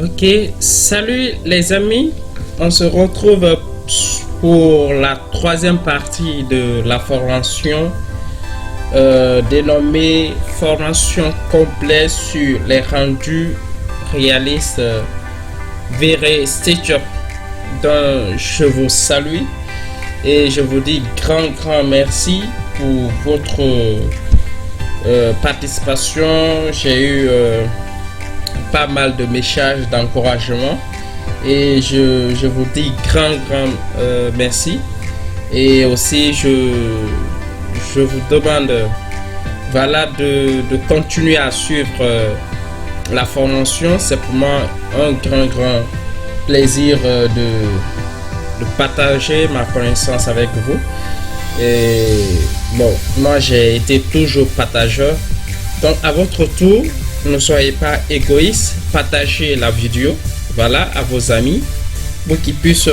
Ok, salut les amis, on se retrouve pour la troisième partie de la formation dénommée formation complète sur les rendus réalistes Vray SketchUp. Donc je vous salue et je vous dis grand merci pour votre participation. J'ai eu pas mal de messages d'encouragement et je vous dis grand merci. Et aussi je vous demande de continuer à suivre la formation. C'est pour moi un grand plaisir de partager ma connaissance avec vous. Et bon, moi j'ai été toujours partageur, donc à votre tour, ne soyez pas égoïste, partagez la vidéo à vos amis pour qu'ils puissent,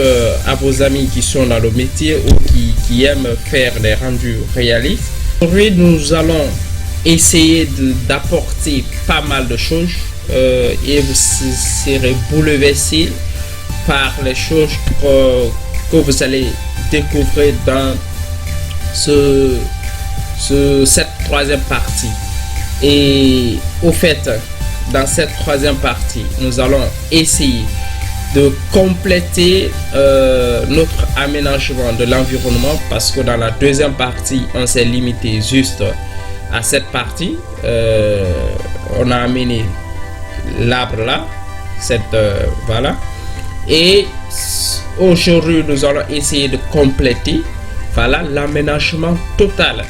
à vos amis qui sont dans le métier ou qui aiment faire des rendus réalistes. Aujourd'hui nous allons essayer d'apporter pas mal de choses et vous serez bouleversés par les choses que vous allez découvrir dans cette troisième partie. Et au fait, dans cette troisième partie, nous allons essayer de compléter notre aménagement de l'environnement, parce que dans la deuxième partie, on s'est limité juste à cette partie. On a amené l'arbre là, et aujourd'hui nous allons essayer de compléter l'aménagement total.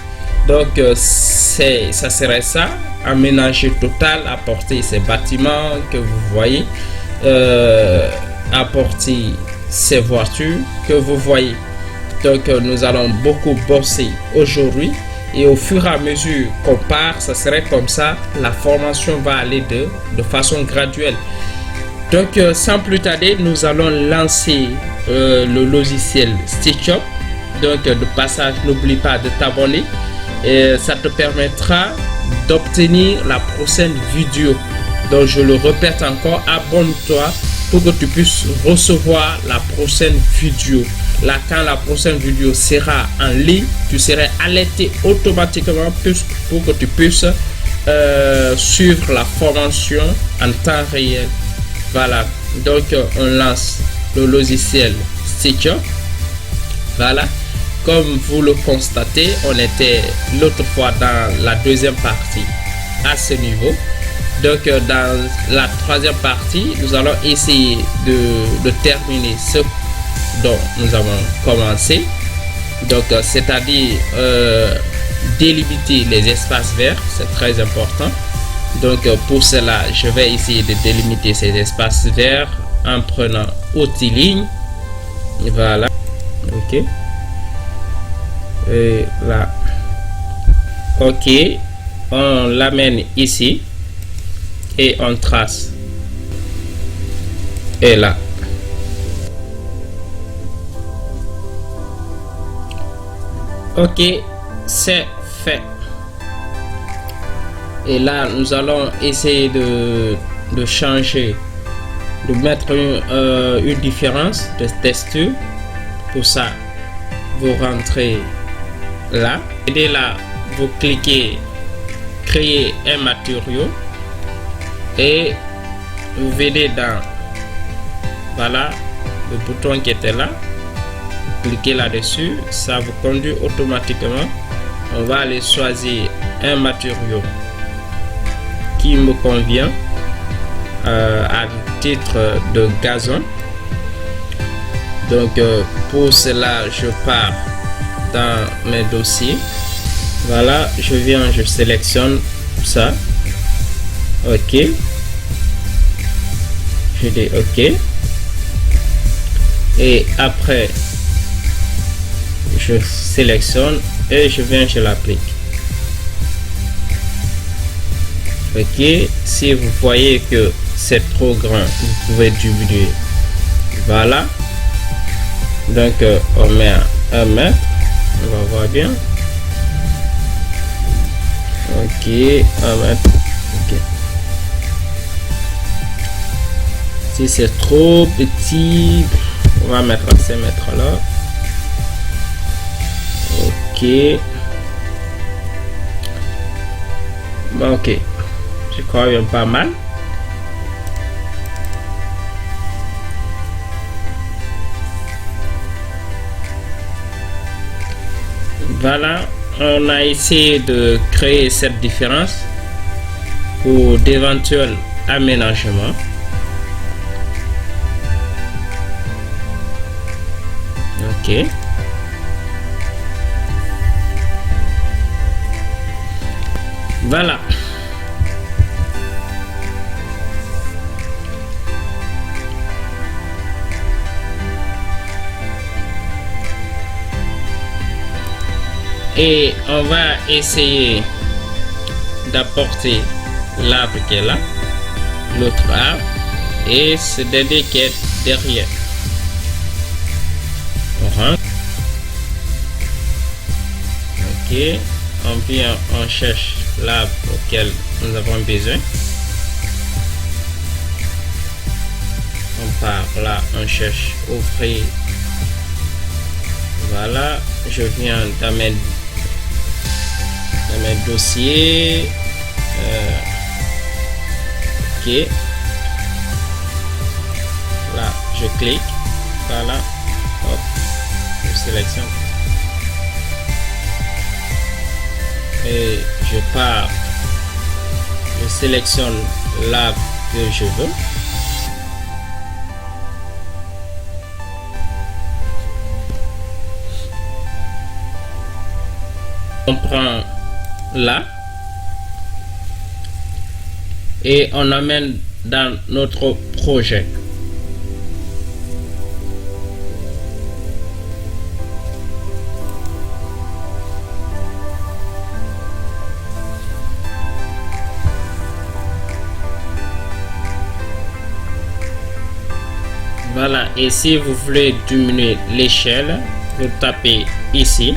Donc ça serait ça, aménager total, apporter ces bâtiments que vous voyez, apporter ces voitures que vous voyez. Donc nous allons beaucoup bosser aujourd'hui, et au fur et à mesure qu'on part, ça serait comme ça, la formation va aller de façon graduelle. Donc sans plus tarder, nous allons lancer le logiciel SketchUp. Donc de passage, n'oublie pas de t'abonner et ça te permettra d'obtenir la prochaine vidéo. Donc je le répète encore, abonne-toi pour que tu puisses recevoir la prochaine vidéo. Là, quand la prochaine vidéo sera en ligne, tu seras alerté automatiquement pour que tu puisses suivre la formation en temps réel. Voilà, donc on lance le logiciel SketchUp. Comme vous le constatez, on était l'autre fois dans la deuxième partie à ce niveau. Donc dans la troisième partie, nous allons essayer de terminer ce dont nous avons commencé. Donc c'est-à-dire délimiter les espaces verts, c'est très important. Donc pour cela, je vais essayer de délimiter ces espaces verts en prenant outil ligne. Voilà, ok. Et là, ok, on l'amène ici et on trace, et là, ok, c'est fait. Et là nous allons essayer de changer, de mettre une différence de texture. Pour ça, vous rentrez là, et dès là vous cliquez créer un matériau et vous venez dans le bouton qui était là, vous cliquez là dessus, ça vous conduit automatiquement. On va aller choisir un matériau qui me convient à titre de gazon. Donc pour cela, je pars dans mes dossiers. Voilà, je viens, je sélectionne ça. Ok, je dis ok, et après je sélectionne et je viens, je l'applique. Ok, si vous voyez que c'est trop grand, vous pouvez diminuer. Voilà, donc on met à 1 mètre, on va voir bien. Ok, 1 mètre. Ok, Si c'est trop petit, on va mettre ces mètres là. Ok. Bon, ok. Je crois qu'il y a pas mal. Voilà, on a essayé de créer cette différence pour d'éventuels aménagements. Ok. Voilà. Et on va essayer d'apporter l'arbre qui est là, l'autre arbre, et ce dernier qui est derrière. On rentre. Ok, on vient, on cherche l'arbre auquel nous avons besoin. On part là, on cherche ouvrir. Voilà, je viens dans mes dossiers. Ok, là je clique, voilà, hop, je sélectionne et je pars, je sélectionne l'arbre que je veux. On prend là et on amène dans notre projet. Voilà, et si vous voulez diminuer l'échelle, vous tapez ici.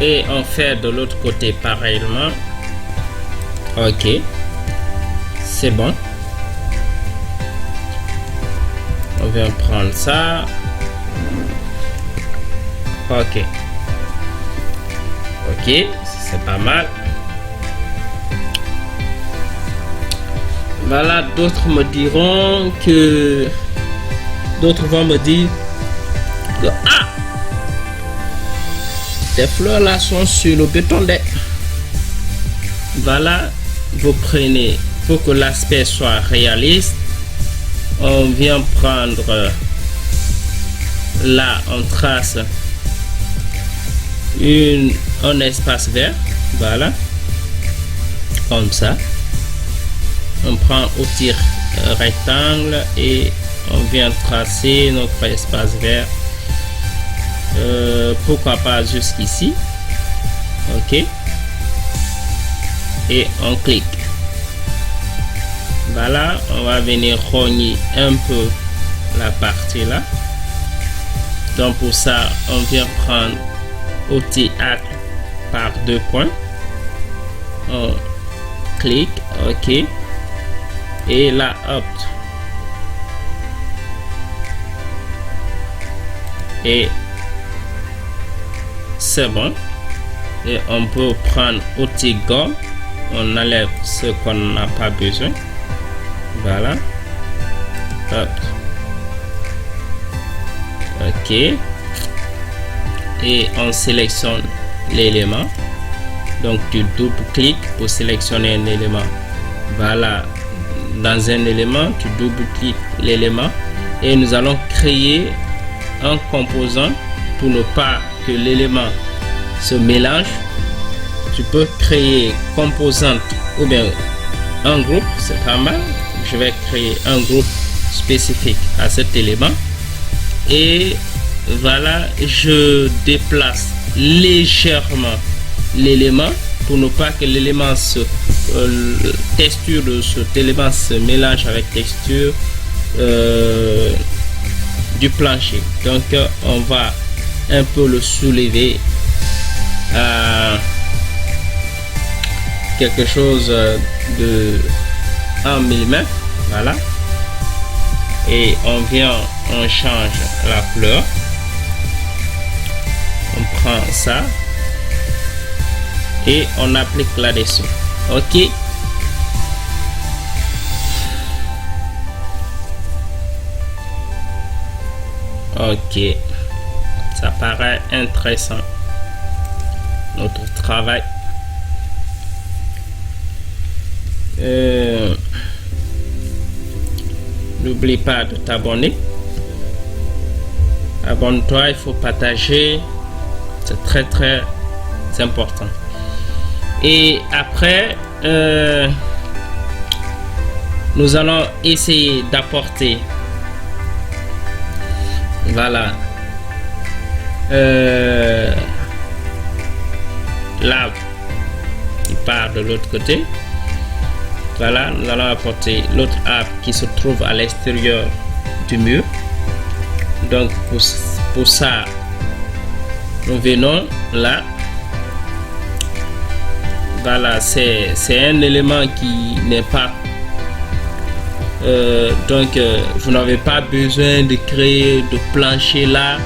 Et on fait de l'autre côté pareillement. Ok, c'est bon. On vient prendre ça. Ok, ok, c'est pas mal. Voilà, d'autres me diront que d'autres vont me dire que les fleurs là sont sur le béton d'air. Voilà, vous prenez pour que l'aspect soit réaliste. On vient prendre là, on trace un espace vert. Voilà, comme ça. On prend outil rectangle et on vient tracer notre espace vert. Pourquoi pas jusqu'ici. Ok, et on clique. Voilà, on va venir rogner un peu la partie là. Donc pour ça on vient prendre outil arc par 2 points, on clique. Ok, et là hop, et c'est bon. Et on peut prendre outil gomme, on enlève ce qu'on n'a pas besoin. Voilà, hop, ok, et on sélectionne l'élément. Donc tu double-cliques pour sélectionner un élément. Voilà, dans un élément tu double-cliques l'élément et nous allons créer un composant. Pour ne pas que l'élément se mélange, tu peux créer composante ou bien un groupe, c'est pas mal. Je vais créer un groupe spécifique à cet élément et voilà, je déplace légèrement l'élément pour ne pas que l'élément texture de cet élément se mélange avec texture du plancher. Donc on va un peu le soulever à quelque chose de 1 mm. Voilà. Et on vient, on change la couleur. On prend ça et on applique là-dessus. OK. OK. Ça paraît intéressant. Notre travail. N'oublie pas de t'abonner. Abonne-toi, il faut partager. C'est très très important. Et après, nous allons essayer d'apporter, voilà, l'arbre qui part de l'autre côté. Voilà, nous allons apporter l'autre arbre qui se trouve à l'extérieur du mur. Donc pour ça, nous venons là. Voilà, c'est un élément qui n'est pas vous n'avez pas besoin de créer de plancher là.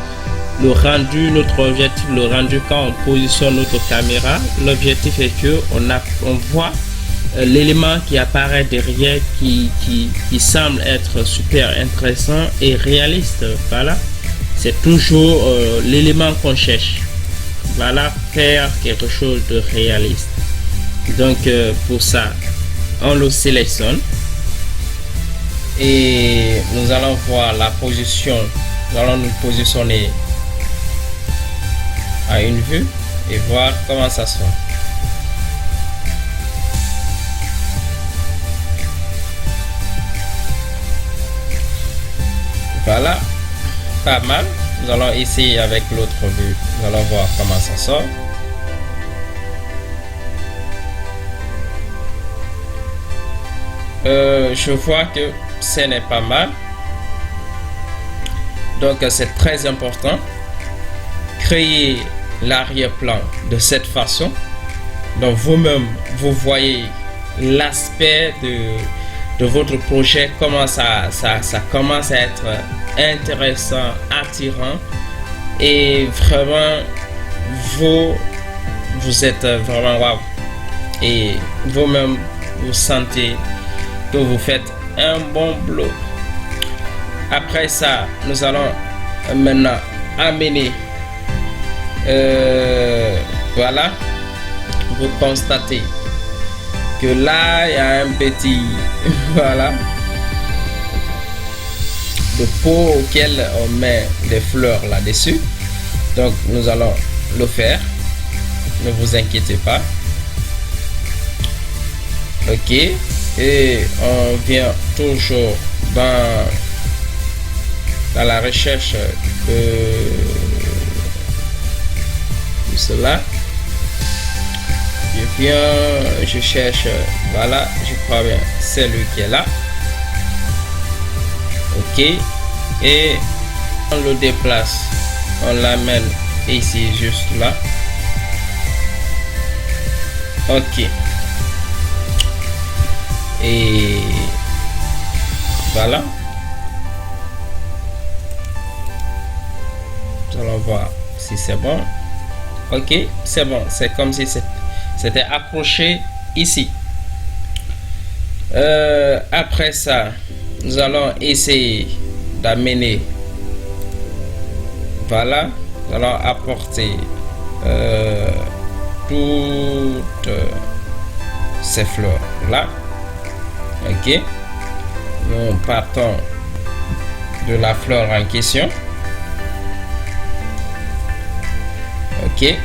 Le rendu, notre objectif, le rendu quand on positionne notre caméra, l'objectif est que on voit l'élément qui apparaît derrière qui semble être super intéressant et réaliste. Voilà, c'est toujours l'élément qu'on cherche. Voilà, faire quelque chose de réaliste. Donc pour ça, on le sélectionne et nous allons voir la position. Nous allons nous positionner à une vue et voir comment ça sort. Voilà, pas mal. Nous allons essayer avec l'autre vue. Nous allons voir comment ça sort. Je vois que ce n'est pas mal. Donc c'est très important. Créer l'arrière-plan de cette façon. Donc vous-même, vous voyez l'aspect de votre projet, comment ça commence à être intéressant, attirant. Et vraiment, vous êtes vraiment waouh. Et vous-même, vous sentez que vous faites un bon boulot. Après ça, nous allons maintenant amener, voilà, vous constatez que là il y a un petit voilà de pot auquel on met des fleurs là dessus. Donc nous allons le faire, ne vous inquiétez pas. OK, et on vient toujours dans la recherche de cela. Je viens, je cherche, voilà, je crois bien c'est lui qui est là. OK, et on le déplace, on l'amène ici juste là. OK, et voilà, nous allons voir si c'est bon. OK, c'est bon, c'est comme si c'était accroché ici. Après ça, nous allons essayer d'amener, voilà, nous allons apporter toutes ces fleurs là. OK, nous partons de la fleur en question. OK,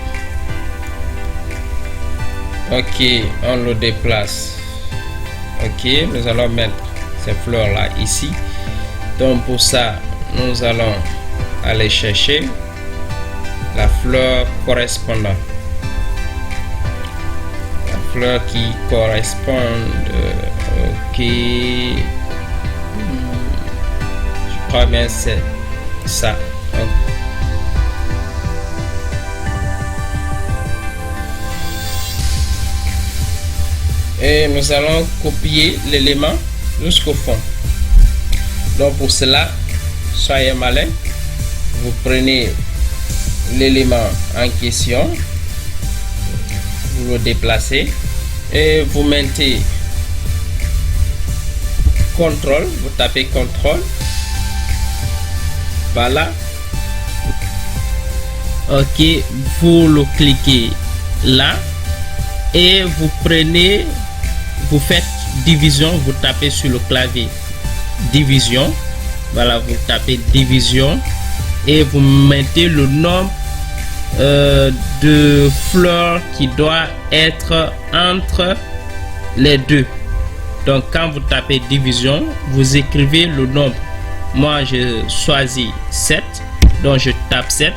OK, on le déplace. OK, nous allons mettre ces fleurs là ici. Donc pour ça, nous allons aller chercher la fleur correspondante, la fleur qui correspond. OK, je crois bien c'est ça. et nous allons copier l'élément jusqu'au fond. Donc pour cela, soyez malin, vous prenez l'élément en question, vous le déplacez et vous mettez CTRL, vous tapez CTRL, voilà. Ok, vous le cliquez là et vous prenez, vous faites division, vous tapez sur le clavier division, voilà, vous tapez division et vous mettez le nombre de fleurs qui doit être entre les deux. Donc quand vous tapez division, vous écrivez le nombre. Moi je choisis 7, donc je tape 7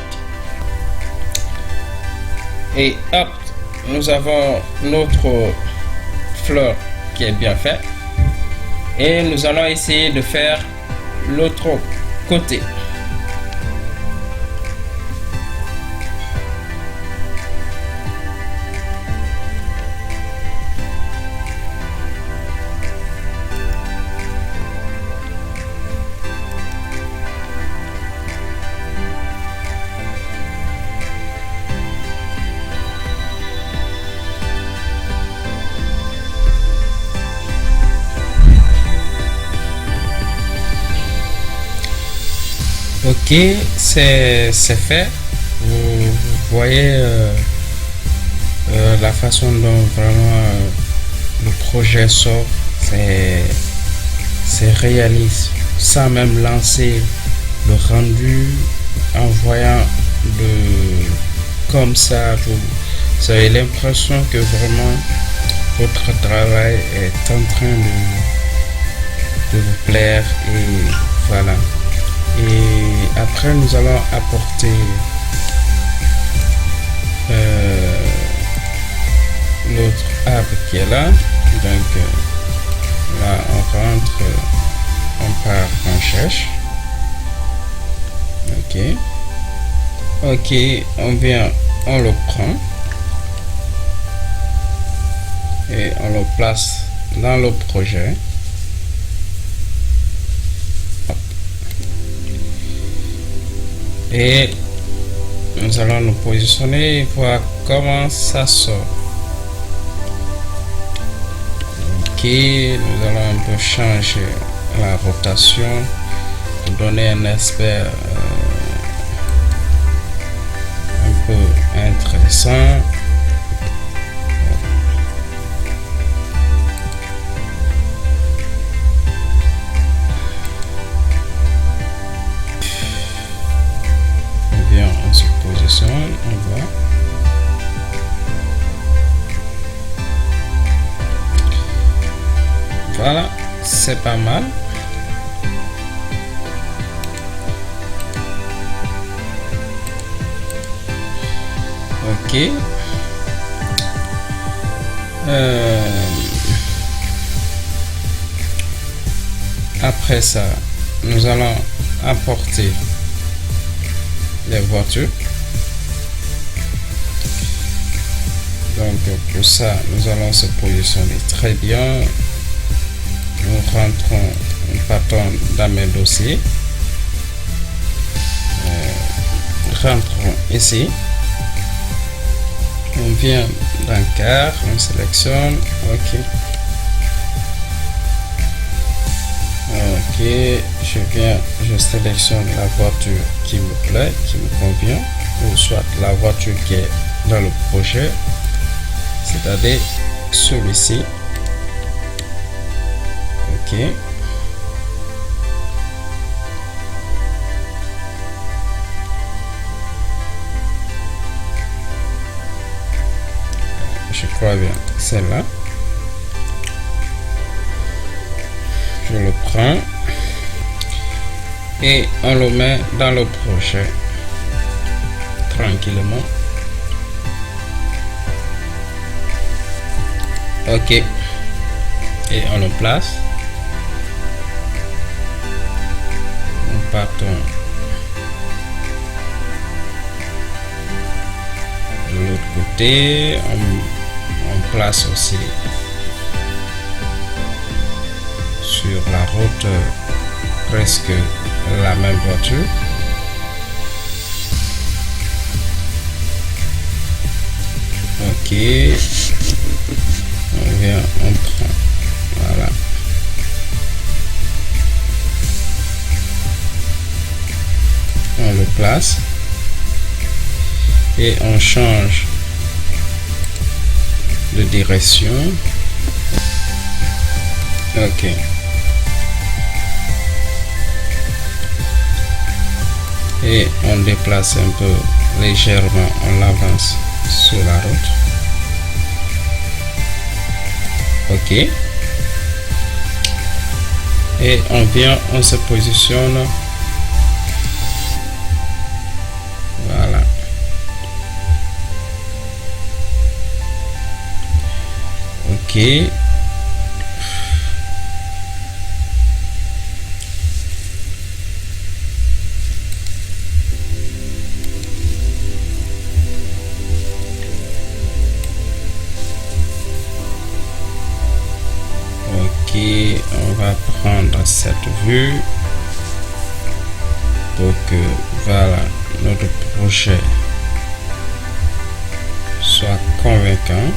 et hop, nous avons notre fleur qui est bien faite et nous allons essayer de faire l'autre côté. Ok, c'est fait. Vous voyez la façon dont vraiment le projet sort, c'est réaliste, sans même lancer le rendu. En voyant comme ça, vous avez l'impression que vraiment votre travail est en train de vous plaire et voilà. Et après nous allons apporter l'autre arbre qui est là. Donc là on rentre, on part, on cherche. Ok, on vient, on le prend et on le place dans le projet. Et nous allons nous positionner et voir comment ça sort. Ok, nous allons un peu changer la rotation pour donner un aspect un peu intéressant. On se positionne, on voit. Voilà, c'est pas mal. Ok. Après ça, nous allons apporter les voitures. Donc pour ça nous allons se positionner très bien. Nous rentrons, nous partons dans mes dossiers, rentrons ici, on vient dans car, on sélectionne. Ok, je sélectionne la voiture qui me plaît, qui me convient, ou soit la voiture qui est dans le projet, c'est-à-dire celui-ci. Ok. Je crois bien, celle-là. Je le prends et on le met dans le projet tranquillement. Ok, et on le place. Nous partons de l'autre côté, on place aussi route presque la même voiture. Ok, on vient, on prend, voilà. On le place et on change de direction. Ok. Et on déplace un peu légèrement, on l'avance sur la route. Ok. Et on vient, on se positionne. Voilà. Ok. On va prendre cette vue pour que voilà notre projet soit convaincant.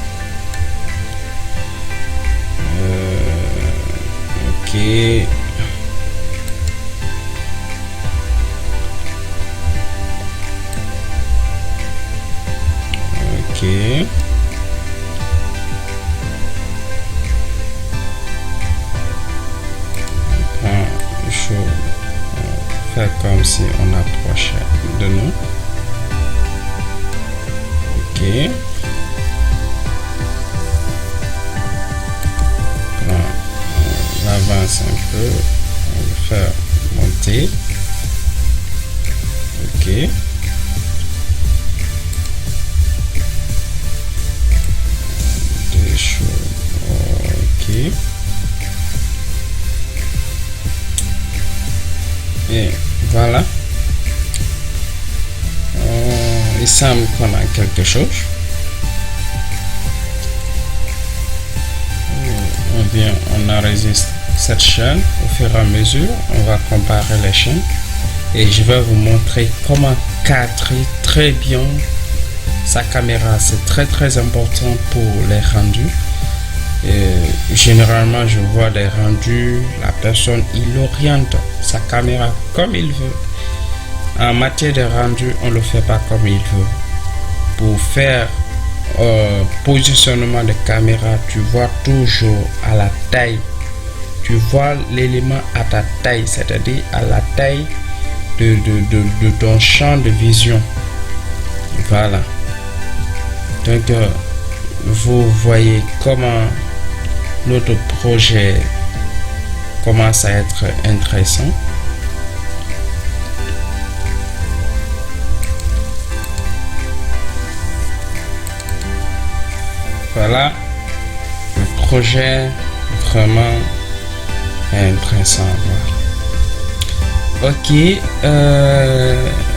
Ok. Ok. Faire comme si on approchait de nous. Ok. On avance un peu. On va le faire monter. Ok. Des choses. Ok. Et voilà. Il semble qu'on a quelque chose. On vient, on enregistre cette chaîne au fur et à mesure. On va comparer les chaînes. Et je vais vous montrer comment cadrer très bien sa caméra. C'est très important pour les rendus. Généralement, je vois des rendus, la personne il oriente sa caméra comme il veut. En matière de rendu, on ne le fait pas comme il veut. Pour faire positionnement de caméra, tu vois toujours à la taille. Tu vois l'élément à ta taille, c'est-à-dire à la taille de ton champ de vision. Voilà. Donc, vous voyez comment notre projet commence à être intéressant. Voilà, le projet vraiment intéressant à voir. Ok,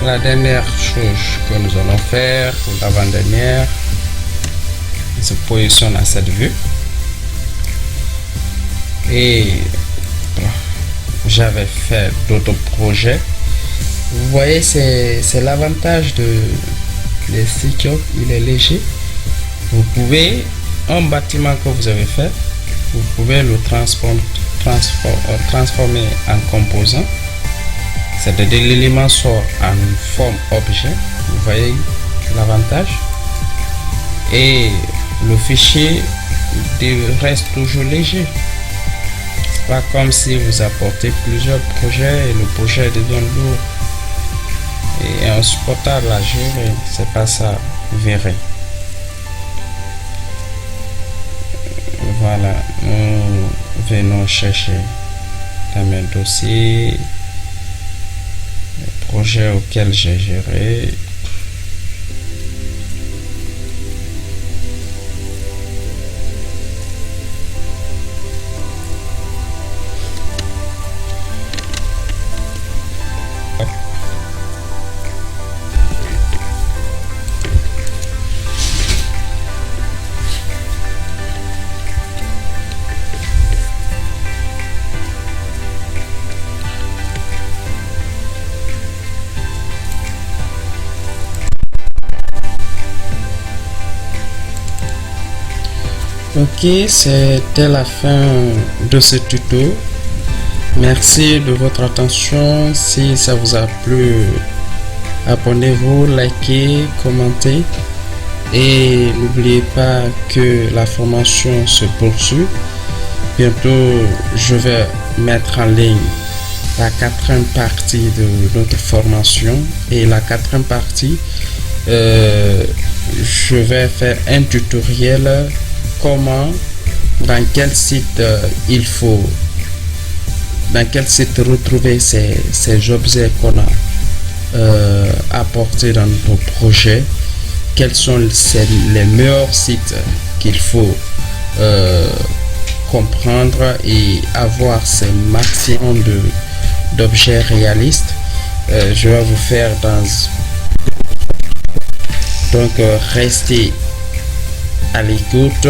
la dernière chose que nous allons faire pour l'avant-dernière, se positionne à cette vue. Et j'avais fait d'autres projets. Vous voyez, c'est l'avantage de StitchUp, il est léger. Vous pouvez, un bâtiment que vous avez fait, vous pouvez le transformer en composant. C'est-à-dire l'élément sort en forme objet. Vous voyez l'avantage. Et le fichier reste toujours léger. Pas comme si vous apportez plusieurs projets et le projet devient lourd et insupportable à gérer. C'est pas ça, vous verrez. Voilà, nous venons chercher dans mes dossiers les projets auxquels j'ai géré. Ok, c'était la fin de ce tuto. Merci de votre attention. Si ça vous a plu, abonnez-vous, likez, commentez. Et n'oubliez pas que la formation se poursuit. Bientôt, je vais mettre en ligne la 4e partie de notre formation. Et la 4e partie, je vais faire un tutoriel comment, dans quel site retrouver ces objets qu'on a apportés dans notre projet, quels sont les meilleurs sites qu'il faut comprendre et avoir ces maximum d'objets réalistes. Je vais vous faire donc restez à l'écoute,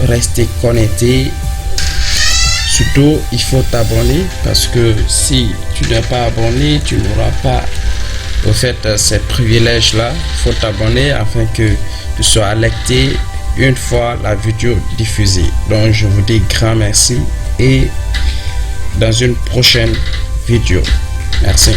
restez connectés. Surtout, il faut t'abonner parce que si tu n'es pas abonné, tu n'auras pas au fait ces privilèges là. Il faut t'abonner afin que tu sois alerté une fois la vidéo diffusée. Donc je vous dis grand merci et dans une prochaine vidéo. Merci.